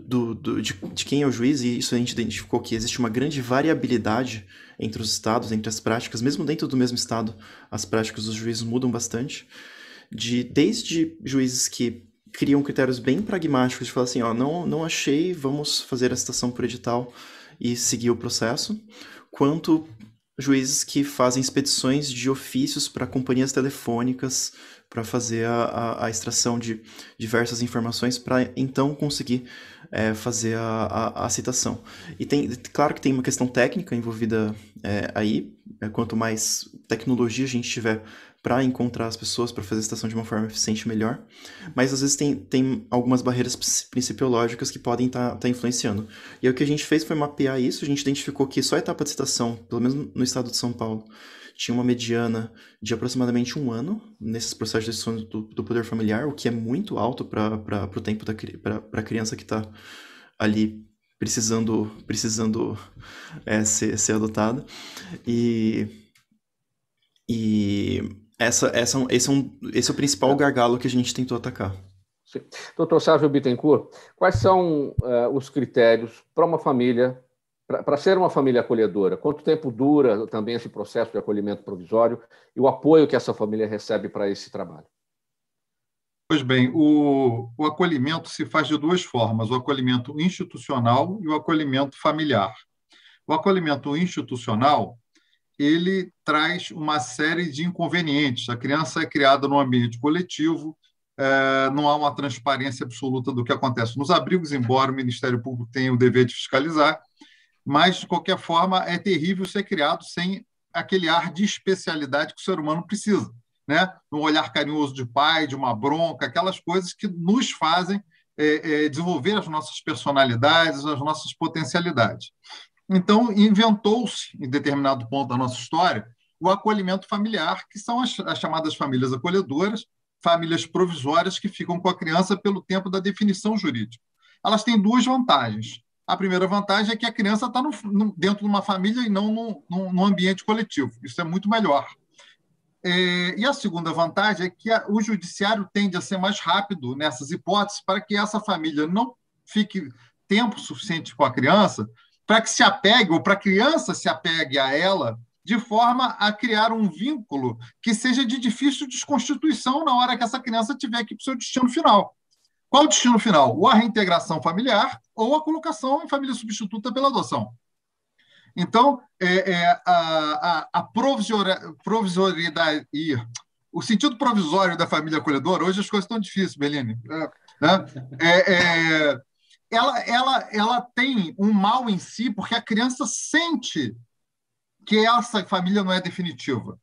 de quem é o juiz, e isso a gente identificou que existe uma grande variabilidade entre os estados, entre as práticas, mesmo dentro do mesmo estado, as práticas dos juízes mudam bastante, desde juízes que criam critérios bem pragmáticos de falar assim, não achei, vamos fazer a citação por edital e seguir o processo, quanto juízes que fazem expedições de ofícios para companhias telefônicas para fazer a extração de diversas informações para então conseguir fazer a citação. E claro que tem uma questão técnica envolvida aí, quanto mais tecnologia a gente tiver para encontrar as pessoas, para fazer a citação de uma forma eficiente melhor, mas às vezes tem algumas barreiras principiológicas que podem estar influenciando. E aí o que a gente fez foi mapear isso, a gente identificou que só a etapa de citação, pelo menos no estado de São Paulo, tinha uma mediana de aproximadamente 1 ano nesses processos de decisão do poder familiar, o que é muito alto para o tempo para a criança que está ali precisando ser adotada. Esse é o principal gargalo que a gente tentou atacar. Sim. Dr. Sávio Bittencourt, quais são os critérios para uma família, para ser uma família acolhedora? Quanto tempo dura também esse processo de acolhimento provisório e o apoio que essa família recebe para esse trabalho? Pois bem, o acolhimento se faz de 2 formas, o acolhimento institucional e o acolhimento familiar. O acolhimento institucional, ele traz uma série de inconvenientes. A criança é criada num ambiente coletivo, não há uma transparência absoluta do que acontece nos abrigos, embora o Ministério Público tenha o dever de fiscalizar, mas, de qualquer forma, é terrível ser criado sem aquele ar de especialidade que o ser humano precisa, né? Um olhar carinhoso de pai, de uma bronca, aquelas coisas que nos fazem desenvolver as nossas personalidades, as nossas potencialidades. Então, inventou-se, em determinado ponto da nossa história, o acolhimento familiar, que são as chamadas famílias acolhedoras, famílias provisórias que ficam com a criança pelo tempo da definição jurídica. Elas têm 2 vantagens. A primeira vantagem é que a criança está dentro de uma família e não num ambiente coletivo. Isso é muito melhor. E a segunda vantagem é que o judiciário tende a ser mais rápido nessas hipóteses para que essa família não fique tempo suficiente com a criança para que se apegue, ou para a criança se apegue a ela, de forma a criar um vínculo que seja de difícil desconstituição na hora que essa criança tiver que ir para o seu destino final. Qual o destino final? Ou a reintegração familiar ou a colocação em família substituta pela adoção. Então, a provisoriedade, o sentido provisório da família acolhedora, hoje as coisas estão difíceis, Beline, né? Ela tem um mal em si, porque a criança sente que essa família não é definitiva.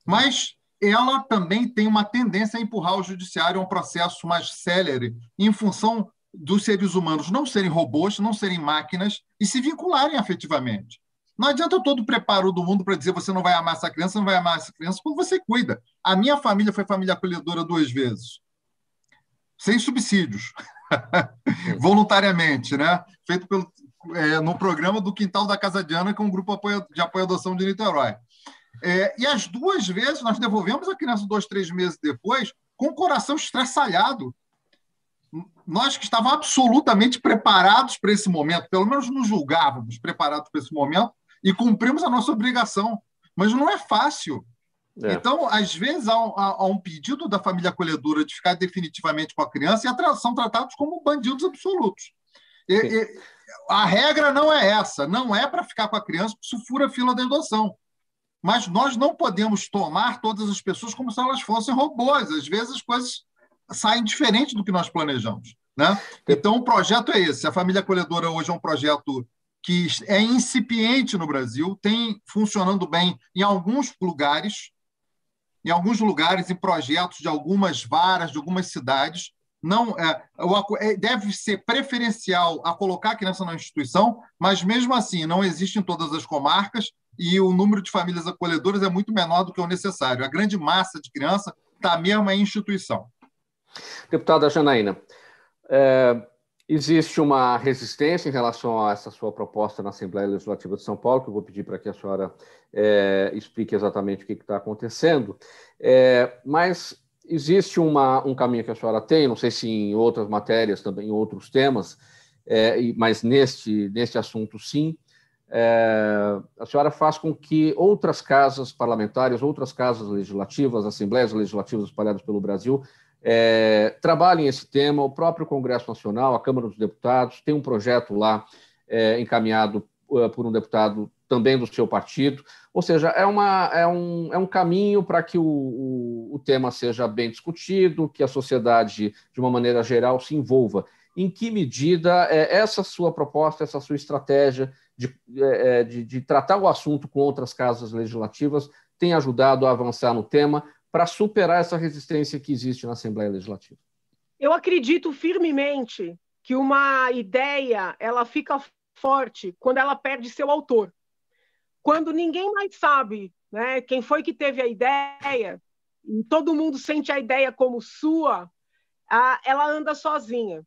Mas ela também tem uma tendência a empurrar o judiciário a um processo mais célere, em função dos seres humanos não serem robôs, não serem máquinas e se vincularem afetivamente. Não adianta todo o preparo do mundo para dizer você não vai amar essa criança, não vai amar essa criança, quando você cuida. A minha família foi família acolhedora 2 vezes, sem subsídios, voluntariamente, né? Feito no programa do Quintal da Casa Diana, que é um grupo de apoio à adoção de Niterói. E as 2 vezes nós devolvemos a criança 2, 3 meses depois com o coração estraçalhado. Nós que estávamos absolutamente preparados para esse momento, pelo menos nos julgávamos preparados para esse momento e cumprimos a nossa obrigação. Mas não é fácil. Então, às vezes, há um pedido da família acolhedora de ficar definitivamente com a criança e são tratados como bandidos absolutos. A regra não é essa, não é para ficar com a criança, porque isso fura a fila da adoção. Mas nós não podemos tomar todas as pessoas como se elas fossem robôs. Às vezes as coisas saem diferente do que nós planejamos, né? Então, o projeto é esse. A família acolhedora hoje é um projeto que é incipiente no Brasil, tem funcionando bem em alguns lugares, em projetos de algumas varas, de algumas cidades. Não deve ser preferencial a colocar a criança na instituição, mas, mesmo assim, não existe em todas as comarcas e o número de famílias acolhedoras é muito menor do que o necessário. A grande massa de criança está mesmo em instituição. Deputada Janaína, existe uma resistência em relação a essa sua proposta na Assembleia Legislativa de São Paulo, que eu vou pedir para que a senhora explique exatamente o que está acontecendo, mas existe um caminho que a senhora tem, não sei se em outras matérias, também em outros temas, mas neste assunto sim, a senhora faz com que outras casas parlamentares, outras casas legislativas, assembleias legislativas espalhadas pelo Brasil, trabalhem esse tema. O próprio Congresso Nacional, a Câmara dos Deputados, tem um projeto lá encaminhado por um deputado também do seu partido, ou seja, é um caminho para que o tema seja bem discutido, que a sociedade, de uma maneira geral, se envolva. Em que medida essa sua proposta, essa sua estratégia de tratar o assunto com outras casas legislativas tem ajudado a avançar no tema para superar essa resistência que existe na Assembleia Legislativa? Eu acredito firmemente que uma ideia ela fica forte quando ela perde seu autor. Quando ninguém mais sabe, né, quem foi que teve a ideia, e todo mundo sente a ideia como sua, ela anda sozinha.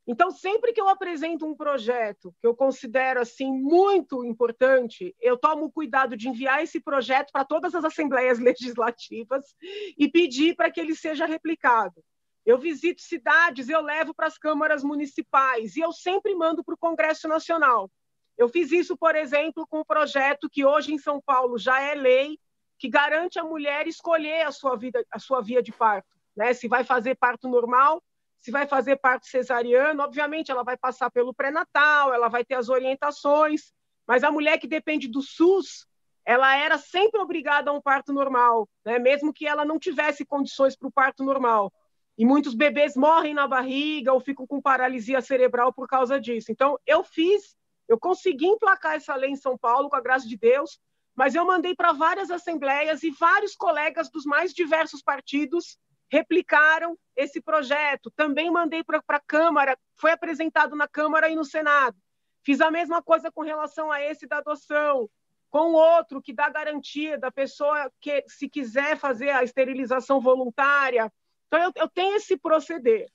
Então, sempre que eu apresento um projeto que eu considero assim muito importante, eu tomo cuidado de enviar esse projeto para todas as assembleias legislativas e pedir para que ele seja replicado. Eu visito cidades, eu levo para as câmaras municipais e eu sempre mando para o Congresso Nacional. Eu fiz isso, por exemplo, com o projeto que hoje em São Paulo já é lei, que garante à mulher escolher a sua via de parto, né? Se vai fazer parto normal, se vai fazer parto cesariano. Obviamente ela vai passar pelo pré-natal, ela vai ter as orientações, mas a mulher que depende do SUS, ela era sempre obrigada a um parto normal, né? Mesmo que ela não tivesse condições para o parto normal. E muitos bebês morrem na barriga ou ficam com paralisia cerebral por causa disso. Então, eu consegui emplacar essa lei em São Paulo, com a graça de Deus, mas eu mandei para várias assembleias e vários colegas dos mais diversos partidos replicaram esse projeto. Também mandei para a Câmara, foi apresentado na Câmara e no Senado. Fiz a mesma coisa com relação a esse da adoção, com outro que dá garantia da pessoa que, se quiser fazer a esterilização voluntária. Então, eu tenho esse proceder.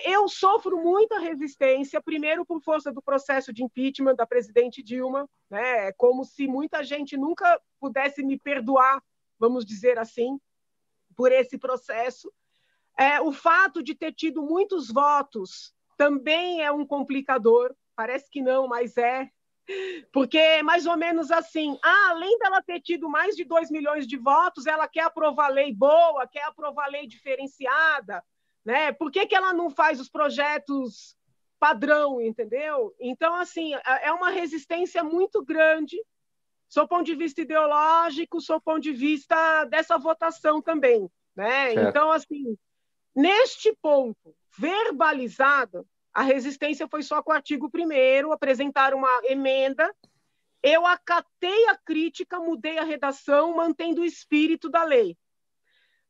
Eu sofro muita resistência, primeiro por força do processo de impeachment da presidente Dilma, né? Como se muita gente nunca pudesse me perdoar, vamos dizer assim, por esse processo. O fato de ter tido muitos votos também é um complicador, parece que não, mas porque é mais ou menos assim, além dela ter tido mais de 2 milhões de votos, ela quer aprovar lei boa, quer aprovar lei diferenciada, né? Por que ela não faz os projetos padrão, entendeu? Então, assim, é uma resistência muito grande, sob o ponto de vista ideológico, sob o ponto de vista dessa votação também, né? Certo. Então, assim, neste ponto, verbalizado, a resistência foi só com o artigo 1º, apresentar uma emenda, eu acatei a crítica, mudei a redação, mantendo o espírito da lei.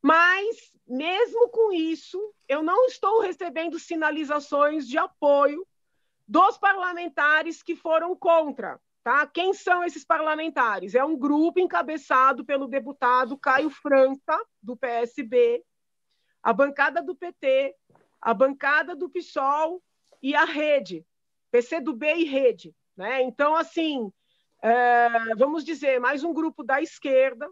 Mas, mesmo com isso, eu não estou recebendo sinalizações de apoio dos parlamentares que foram contra. Tá? Quem são esses parlamentares? É um grupo encabeçado pelo deputado Caio França, do PSB, a bancada do PT, a bancada do PSOL e a Rede, PCdoB e Rede. Né? Então, assim, vamos dizer, mais um grupo da esquerda.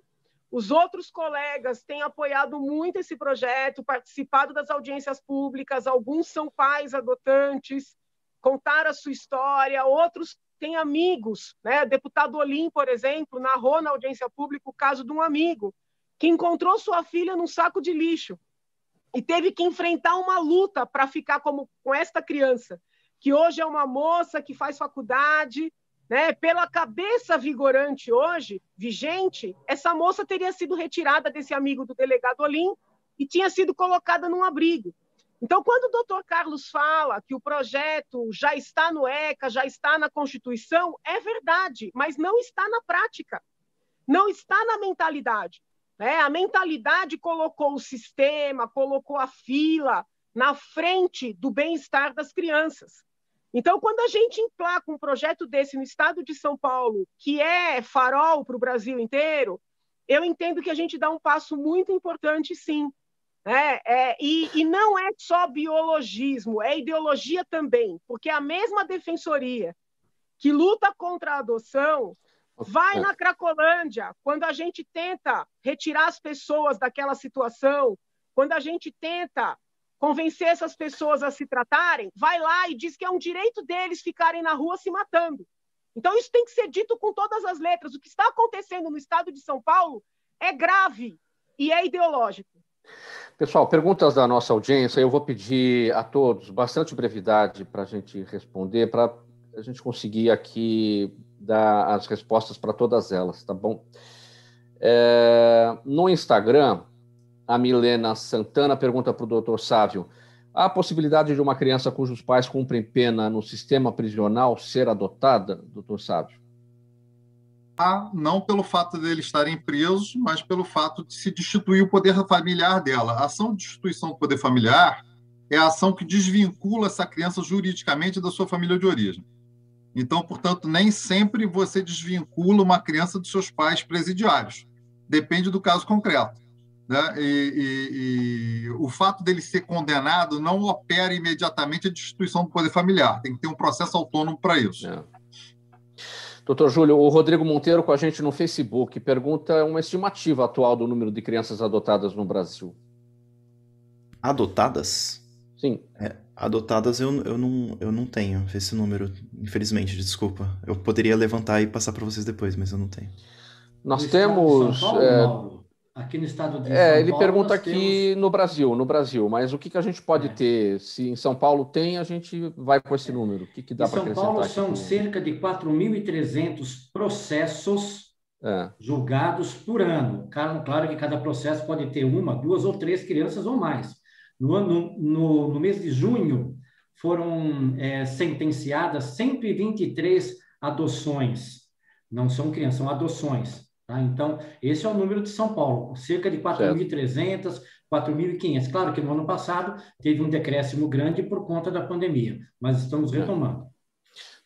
Os outros colegas têm apoiado muito esse projeto, participado das audiências públicas, alguns são pais adotantes, contaram a sua história, outros têm amigos, né? O deputado Olim, por exemplo, narrou na audiência pública o caso de um amigo que encontrou sua filha num saco de lixo e teve que enfrentar uma luta para ficar com esta criança, que hoje é uma moça que faz faculdade, né? Pela cabeça vigorante hoje, vigente, essa moça teria sido retirada desse amigo do delegado Olim e tinha sido colocada num abrigo. Então, quando o doutor Carlos fala que o projeto já está no ECA, já está na Constituição, é verdade, mas não está na prática, não está na mentalidade. Né? A mentalidade colocou o sistema, colocou a fila na frente do bem-estar das crianças. Então, quando a gente emplaca um projeto desse no estado de São Paulo, que é farol para o Brasil inteiro, eu entendo que a gente dá um passo muito importante, sim. E não é só biologismo, é ideologia também, porque a mesma defensoria que luta contra a adoção vai na Cracolândia, quando a gente tenta retirar as pessoas daquela situação, quando a gente tenta convencer essas pessoas a se tratarem, vai lá e diz que é um direito deles ficarem na rua se matando. Então, isso tem que ser dito com todas as letras. O que está acontecendo no estado de São Paulo é grave e é ideológico. Pessoal, perguntas da nossa audiência. Eu vou pedir a todos bastante brevidade para a gente responder, para a gente conseguir aqui dar as respostas para todas elas, tá bom? No Instagram, a Milena Santana pergunta para o doutor Sávio: há a possibilidade de uma criança cujos pais cumprem pena no sistema prisional ser adotada, doutor Sávio? Não pelo fato de eles estarem presos, mas pelo fato de se destituir o poder familiar dela. A ação de destituição do poder familiar é a ação que desvincula essa criança juridicamente da sua família de origem. Então, portanto, nem sempre você desvincula uma criança dos seus pais presidiários. Depende do caso concreto. Né? E o fato dele ser condenado não opera imediatamente a destituição do poder familiar. Tem que ter um processo autônomo para isso. Doutor Júlio, o Rodrigo Monteiro com a gente no Facebook pergunta uma estimativa atual do número de crianças adotadas no Brasil. Adotadas? Sim. Adotadas eu não tenho esse número, infelizmente, desculpa. Eu poderia levantar e passar para vocês depois, mas eu não tenho. Nós temos... São Paulo, aqui no estado de São Paulo... Ele pergunta aqui no Brasil, mas o que a gente pode ter? Se em São Paulo tem, a gente vai com esse número. O que dá para acrescentar? Em São Paulo são cerca de 4.300 processos julgados por ano. Claro que cada processo pode ter 1, 2 ou 3 crianças ou mais. No mês de junho, foram sentenciadas 123 adoções. Não são crianças, são adoções. Tá? Então, esse é o número de São Paulo, cerca de 4.300, 4.500. Claro que no ano passado teve um decréscimo grande por conta da pandemia, mas estamos retomando.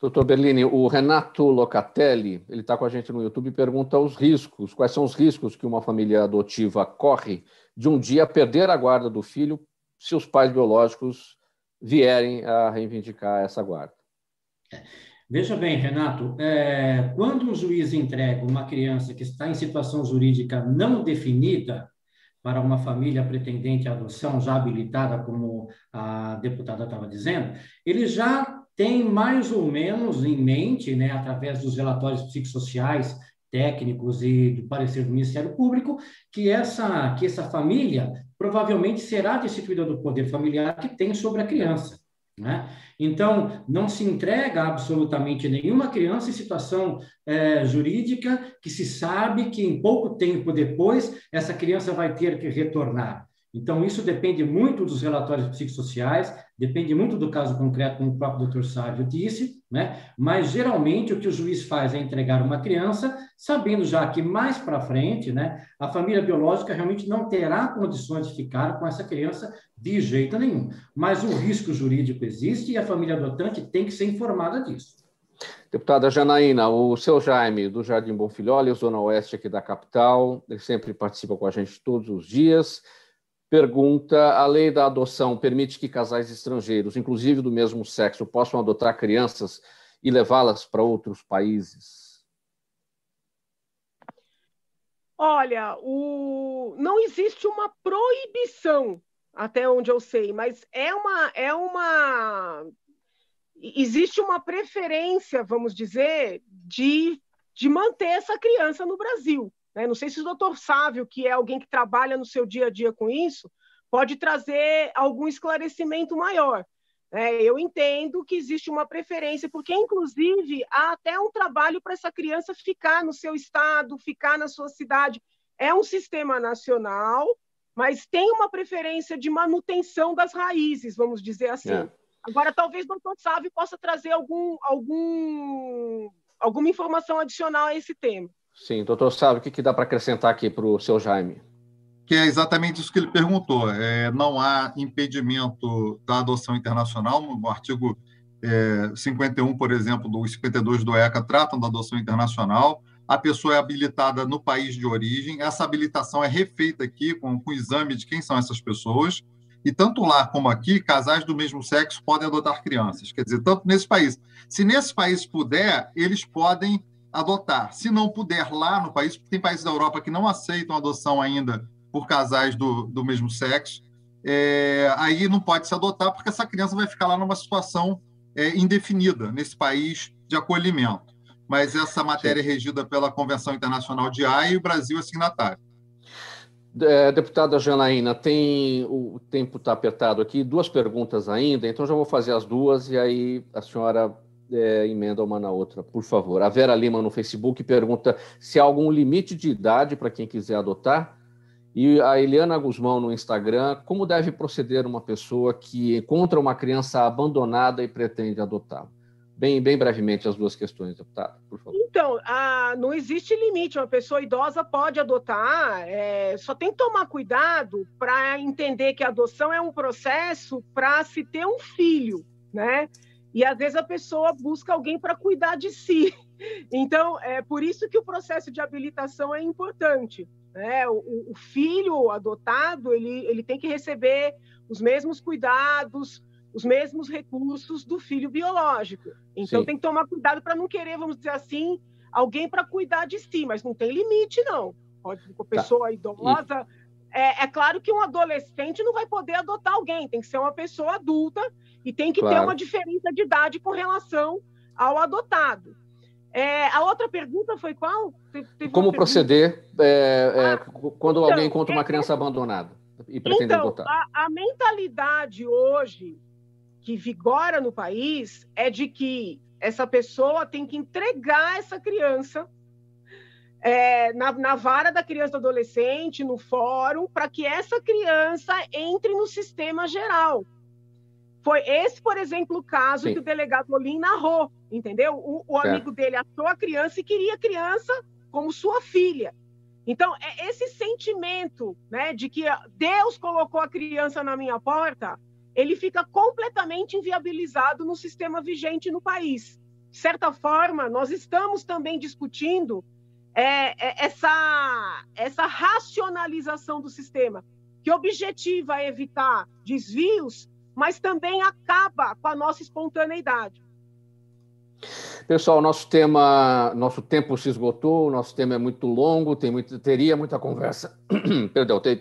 Doutor Berlini, o Renato Locatelli, ele está com a gente no YouTube e pergunta os riscos. Quais são os riscos que uma família adotiva corre de um dia perder a guarda do filho se os pais biológicos vierem a reivindicar essa guarda? Veja bem, Renato, quando o juiz entrega uma criança que está em situação jurídica não definida para uma família pretendente à adoção, já habilitada, como a deputada estava dizendo, ele já tem mais ou menos em mente, né, através dos relatórios psicossociais, técnicos e do parecer do Ministério Público, que essa família provavelmente será destituída do poder familiar que tem sobre a criança. Né? Então, não se entrega absolutamente nenhuma criança em situação jurídica que se sabe que em pouco tempo depois essa criança vai ter que retornar. Então, isso depende muito dos relatórios psicossociais, depende muito do caso concreto, como o próprio doutor Sávio disse, né? Mas, geralmente, o que o juiz faz é entregar uma criança, sabendo já que mais para frente, né, a família biológica realmente não terá condições de ficar com essa criança de jeito nenhum. Mas o risco jurídico existe e a família adotante tem que ser informada disso. Deputada Janaína, o seu Jaime, do Jardim Bonfilholi, Zona Oeste aqui da capital, ele sempre participa com a gente todos os dias. Pergunta: a lei da adoção permite que casais estrangeiros, inclusive do mesmo sexo, possam adotar crianças e levá-las para outros países? Olha, não existe uma proibição, até onde eu sei, mas existe uma preferência, vamos dizer, de manter essa criança no Brasil. Né? Não sei se o doutor Sávio, que é alguém que trabalha no seu dia a dia com isso, pode trazer algum esclarecimento maior. Eu entendo que existe uma preferência, porque, inclusive, há até um trabalho para essa criança ficar no seu estado, ficar na sua cidade. É um sistema nacional, mas tem uma preferência de manutenção das raízes, vamos dizer assim. Agora, talvez o doutor Sávio possa trazer alguma informação adicional a esse tema. Sim, doutor Sávio, o que dá para acrescentar aqui para o seu Jaime? Que é exatamente isso que ele perguntou. Não há impedimento da adoção internacional. No artigo 51, por exemplo, do 52 do ECA, tratam da adoção internacional. A pessoa é habilitada no país de origem. Essa habilitação é refeita aqui com o exame de quem são essas pessoas. E tanto lá como aqui, casais do mesmo sexo podem adotar crianças. Quer dizer, tanto nesse país. Se nesse país puder, eles podem adotar. Se não puder lá no país, porque tem países da Europa que não aceitam adoção ainda por casais do mesmo sexo, aí não pode se adotar, porque essa criança vai ficar lá numa situação indefinida, nesse país de acolhimento. Mas essa matéria é regida pela Convenção Internacional de Haia e o Brasil é signatário. Deputada Janaína, o tempo está apertado aqui, 2 perguntas ainda, então já vou fazer as 2 e aí a senhora emenda uma na outra, por favor. A Vera Lima no Facebook pergunta se há algum limite de idade para quem quiser adotar. E a Eliana Guzmão no Instagram, como deve proceder uma pessoa que encontra uma criança abandonada e pretende adotá-la? Bem brevemente as 2 questões, deputada, por favor. Então, não existe limite, uma pessoa idosa pode adotar, só tem que tomar cuidado para entender que a adoção é um processo para se ter um filho, né? E às vezes a pessoa busca alguém para cuidar de si. Então, é por isso que o processo de habilitação é importante. O filho adotado ele tem que receber os mesmos cuidados, os mesmos recursos do filho biológico. Então, tem que tomar cuidado para não querer, vamos dizer assim, alguém para cuidar de si, mas não tem limite, não. Pode ser uma pessoa idosa. É claro que um adolescente não vai poder adotar alguém, tem que ser uma pessoa adulta e tem que ter uma diferença de idade com relação ao adotado. A outra pergunta foi qual? Como proceder quando alguém encontra uma criança abandonada e pretende adotar? A mentalidade hoje que vigora no país é de que essa pessoa tem que entregar essa criança na vara da criança e do adolescente, no fórum, para que essa criança entre no sistema geral. Foi esse, por exemplo, o caso que o delegado Olim narrou, entendeu? O amigo dele achou a criança e queria a criança como sua filha. Então, esse sentimento, né, de que Deus colocou a criança na minha porta, ele fica completamente inviabilizado no sistema vigente no país. De certa forma, nós estamos também discutindo essa racionalização do sistema, que objetiva evitar desvios, mas também acaba com a nossa espontaneidade. Pessoal, nosso tempo se esgotou, nosso tema é muito longo, teria muita conversa,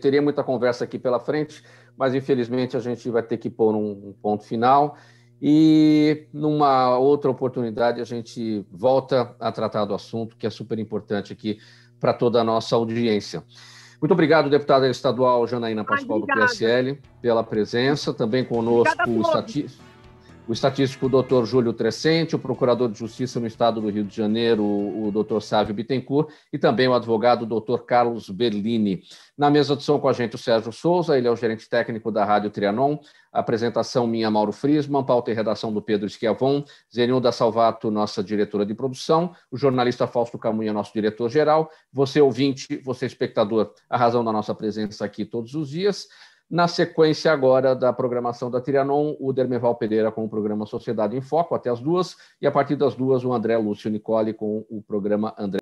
teria muita conversa aqui pela frente, mas infelizmente a gente vai ter que pôr um ponto final e numa outra oportunidade a gente volta a tratar do assunto, que é super importante aqui para toda a nossa audiência. Muito obrigado, deputada estadual Janaína Pascoal, do PSL, pela presença. Também conosco o estatístico Dr. Júlio Trescente, o procurador de Justiça no Estado do Rio de Janeiro, o Dr. Sávio Bittencourt, e também o advogado Dr. Carlos Berlini. Na mesa de som com a gente o Sérgio Souza, ele é o gerente técnico da Rádio Trianon. A apresentação minha, Mauro Friesman, pauta e redação do Pedro Schiavon, Zenilda Salvato, nossa diretora de produção, o jornalista Fausto Camunha, nosso diretor-geral, você ouvinte, você espectador, a razão da nossa presença aqui todos os dias. Na sequência agora da programação da Trianon, o Dermeval Pereira com o programa Sociedade em Foco, até as 2h, e a partir das 2h, o André Lúcio Nicoli com o programa André